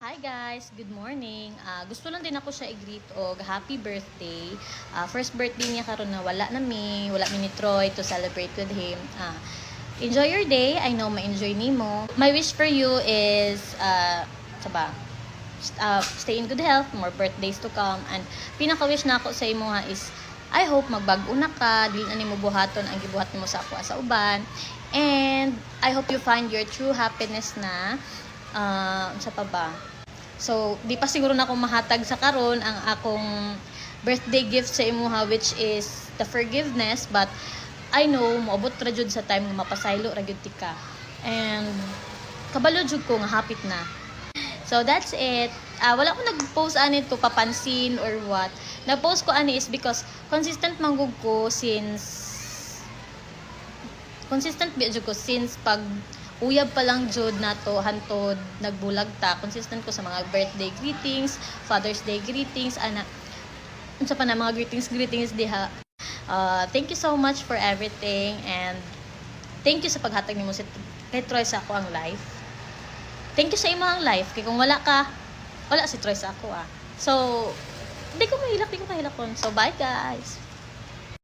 Hi guys, good morning. Gusto lang din ako siya i-greet og happy birthday. First birthday niya karon na wala mi ni Troy to celebrate with him. Enjoy your day. I know ma-enjoy nimo. My wish for you is stay in good health, more birthdays to come, and pinaka-wish na ako sa imo is I hope magbag-o na ka, dili na nimo buhaton ang gibuhat nimo sa ako sa uban. And I hope you find your true happiness na sa pa ba. So, di pa siguro na ako mahatag sa karon ang akong birthday gift sa imuha, which is the forgiveness, but I know moabot ra jud sa time nga mapasaylo ra gyud tika. And kabalo jud ko nga hapit na. So that's it. Wala ko nag-post ani to papansin or what. Nag-post ko ani is because consistent manggug ko since pag uyab pa lang jud nato hantod nagbulag ta, consistent ko sa mga birthday greetings, Father's Day greetings, unsa pa na mga greetings diha. Thank you so much for everything, and thank you sa paghatag nimo kay Troy sa ako ang life. Thank you sa imong life kay kung wala ka, wala si Troy sa ako. So di ko mahilak kon. So bye guys.